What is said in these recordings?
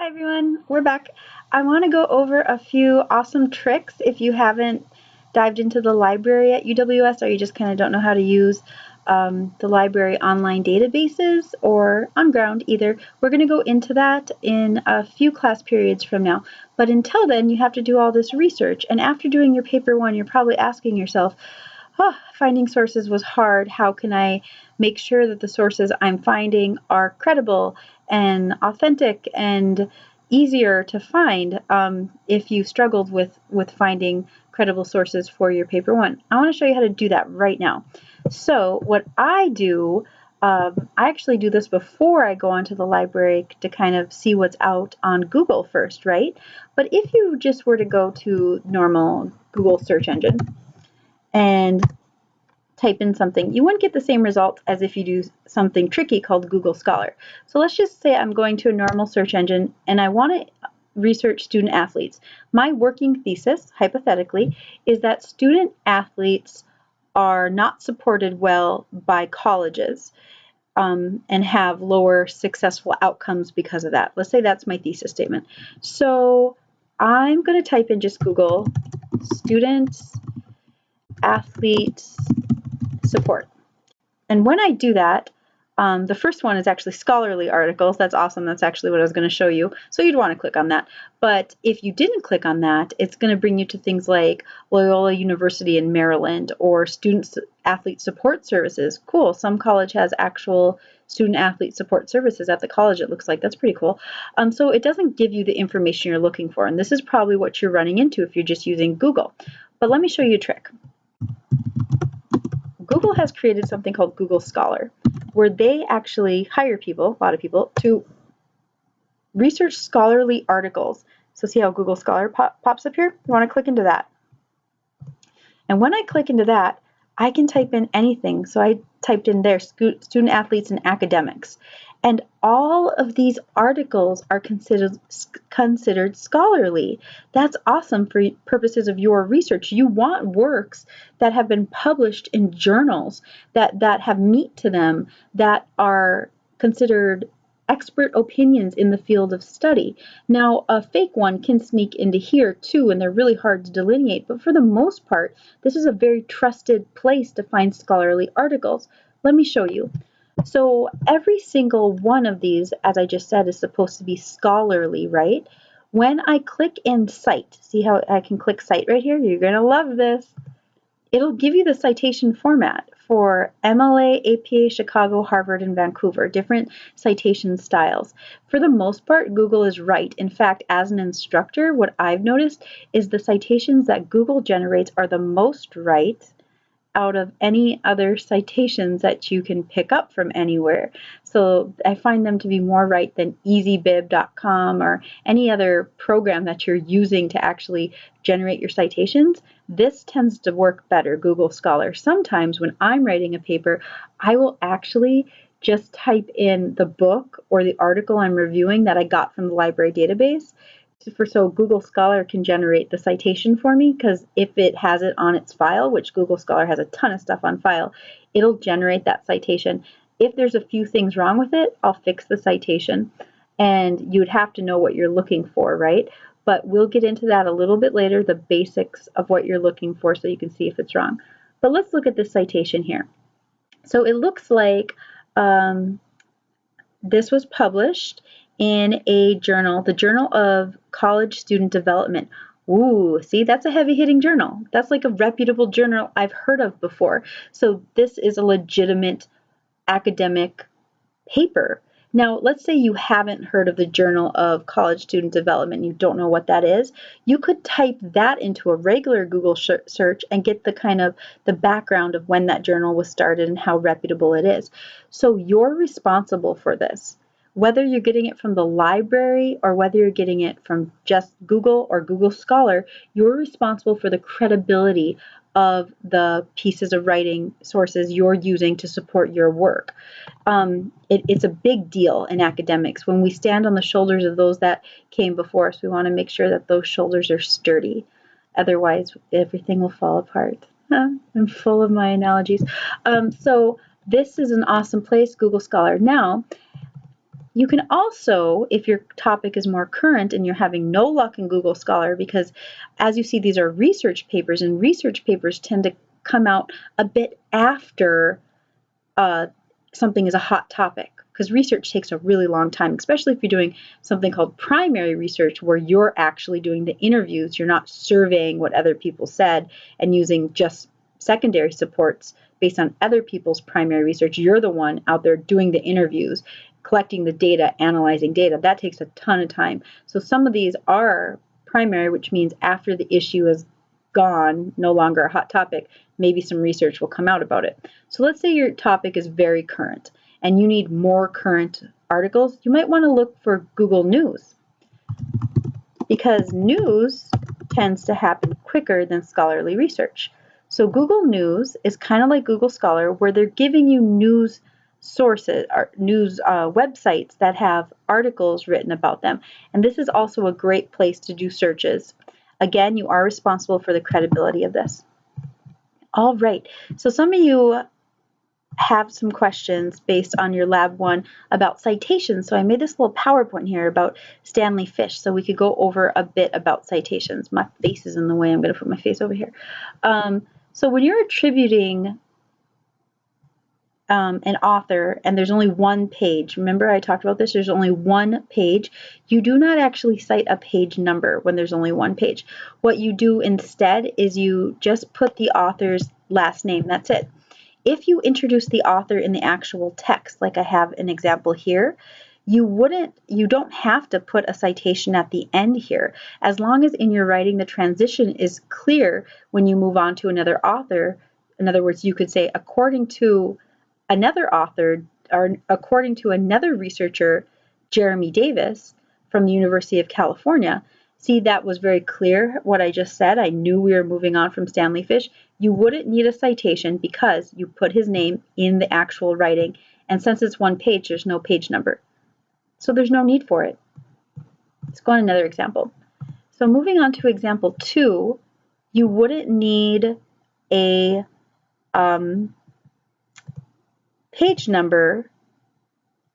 Hi everyone, we're back. I want to go over a few awesome tricks if you haven't dived into the library at UWS or you just kind of don't know how to use the library online databases or on ground either. We're going to go into that in a few class periods from now. But until then, you have to do all this research. And after doing your paper one, you're probably asking yourself, oh, finding sources was hard. How can I make sure that the sources I'm finding are credible and authentic and easier to find if you struggled with finding credible sources for your paper one? I want to show you how to do that right now. So what I do, I actually do this before I go onto the library to kind of see what's out on Google first, right? But if you just were to go to normal Google search engine, and type in something, you wouldn't get the same result as if you do something tricky called Google Scholar. So let's just say I'm going to a normal search engine and I want to research student athletes. My working thesis, hypothetically, is that student athletes are not supported well by colleges and have lower successful outcomes because of that. Let's say that's my thesis statement. So I'm going to type in just Google students athletes support. And when I do that, the first one is actually scholarly articles. That's awesome. That's actually what I was going to show you. So you'd want to click on that. But if you didn't click on that, it's going to bring you to things like Loyola University in Maryland or student athlete support services. Cool. Some college has actual student athlete support services at the college, it looks like. That's pretty cool. So it doesn't give you the information you're looking for. And this is probably what you're running into if you're just using Google. But let me show you a trick. Google has created something called Google Scholar, where they actually hire people, a lot of people, to research scholarly articles. So see how Google Scholar pops up here? You want to click into that. And when I click into that, I can type in anything. So I typed in there, student athletes and academics. And all of these articles are considered scholarly. That's awesome for purposes of your research. You want works that have been published in journals, that have meat to them, that are considered expert opinions in the field of study. Now, a fake one can sneak into here too, and they're really hard to delineate, but for the most part, this is a very trusted place to find scholarly articles. Let me show you. So every single one of these, as I just said, is supposed to be scholarly, right? When I click in Cite, see how I can click Cite right here? You're going to love this. It'll give you the citation format for MLA, APA, Chicago, Harvard, and Vancouver, different citation styles. For the most part, Google is right. In fact, as an instructor, what I've noticed is the citations that Google generates are the most right out of any other citations that you can pick up from anywhere. So I find them to be more right than easybib.com or any other program that you're using to actually generate your citations. This tends to work better, Google Scholar. Sometimes when I'm writing a paper, I will actually just type in the book or the article I'm reviewing that I got from the library database, so Google Scholar can generate the citation for me, because if it has it on its file, which Google Scholar has a ton of stuff on file, it'll generate that citation. If there's a few things wrong with it, I'll fix the citation. And you'd have to know what you're looking for, right? But we'll get into that a little bit later, the basics of what you're looking for so you can see if it's wrong. But let's look at this citation here. So it looks like this was published in a journal, the Journal of College Student Development. Ooh, see, that's a heavy-hitting journal. That's like a reputable journal I've heard of before. So this is a legitimate academic paper. Now, let's say you haven't heard of the Journal of College Student Development, you don't know what that is. You could type that into a regular Google search and get the kind of the background of when that journal was started and how reputable it is. So you're responsible for this. Whether you're getting it from the library or whether you're getting it from just Google or Google Scholar, you're responsible for the credibility of the pieces of writing sources you're using to support your work. It's a big deal in academics. When we stand on the shoulders of those that came before us, we want to make sure that those shoulders are sturdy. Otherwise, everything will fall apart. I'm full of my analogies. So this is an awesome place, Google Scholar. Now, You can also, if your topic is more current and you're having no luck in Google Scholar, because as you see, these are research papers, and research papers tend to come out a bit after something is a hot topic, because research takes a really long time, especially if you're doing something called primary research, where you're actually doing the interviews. You're not surveying what other people said and using just secondary supports based on other people's primary research. You're the one out there doing the interviews, collecting the data, analyzing data. That takes a ton of time. So some of these are primary, which means after the issue is gone, no longer a hot topic, maybe some research will come out about it. So let's say your topic is very current and you need more current articles. You might want to look for Google News, because news tends to happen quicker than scholarly research. So Google News is kind of like Google Scholar, where they're giving you news sources, or news websites that have articles written about them. And this is also a great place to do searches. Again, you are responsible for the credibility of this. All right, so some of you have some questions based on your Lab 1 about citations. So I made this little PowerPoint here about Stanley Fish, so we could go over a bit about citations. My face is in the way. I'm going to put my face over here. So when you're attributing an author and there's only one page, remember I talked about this, there's only one page, you do not actually cite a page number when there's only one page. What you do instead is you just put the author's last name. That's it. If you introduce the author in the actual text, like I have an example here, you don't have to put a citation at the end here. As long as in your writing the transition is clear when you move on to another author. In other words, you could say, according to another author, or according to another researcher, Jeremy Davis from the University of California. See, that was very clear what I just said. I knew we were moving on from Stanley Fish. You wouldn't need a citation because you put his name in the actual writing. And since it's one page, there's no page number. So there's no need for it. Let's go on another example. So moving on to example 2, you wouldn't need a page number,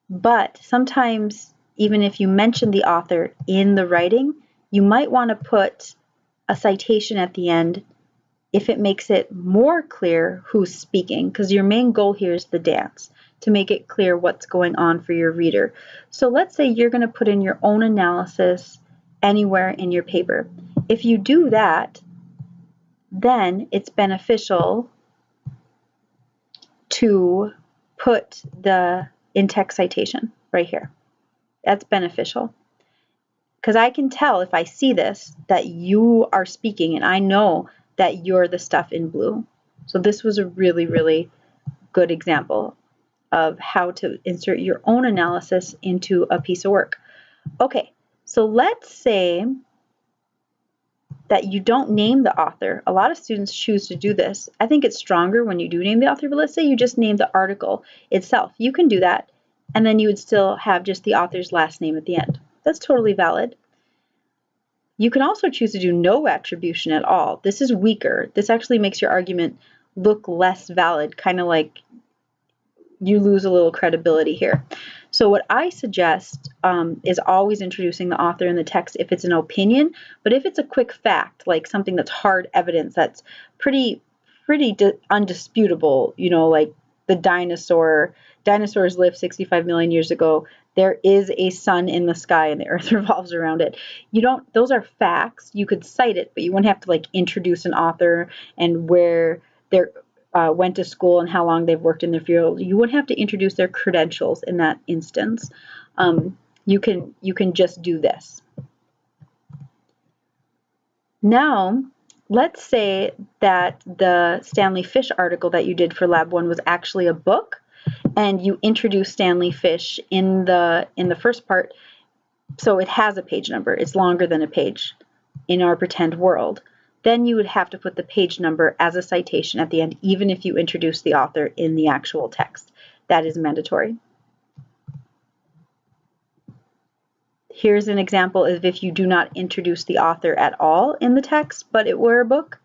but sometimes even if you mention the author in the writing, you might want to put a citation at the end if it makes it more clear who's speaking, because your main goal here is the dance, to make it clear what's going on for your reader. So let's say you're going to put in your own analysis anywhere in your paper. If you do that, then it's beneficial to put the in-text citation right here. That's beneficial, because I can tell if I see this that you are speaking, and I know that you're the stuff in blue. So this was a really, really good example of how to insert your own analysis into a piece of work. Okay, so let's say that you don't name the author. A lot of students choose to do this. I think it's stronger when you do name the author, but let's say you just name the article itself. You can do that, and then you would still have just the author's last name at the end. That's totally valid. You can also choose to do no attribution at all. This is weaker. This actually makes your argument look less valid, kind of like you lose a little credibility here. So what I suggest is always introducing the author in the text if it's an opinion, but if it's a quick fact, like something that's hard evidence, that's pretty undisputable, you know, like the dinosaurs lived 65 million years ago, there is a sun in the sky and the earth revolves around it. Those are facts. You could cite it, but you wouldn't have to like introduce an author and where they're went to school and how long they've worked in their field. You wouldn't have to introduce their credentials in that instance. You can just do this. Now, let's say that the Stanley Fish article that you did for Lab 1 was actually a book, and you introduced Stanley Fish in the first part, so it has a page number. It's longer than a page in our pretend world. Then you would have to put the page number as a citation at the end, even if you introduce the author in the actual text. That is mandatory. Here's an example of if you do not introduce the author at all in the text, but it were a book.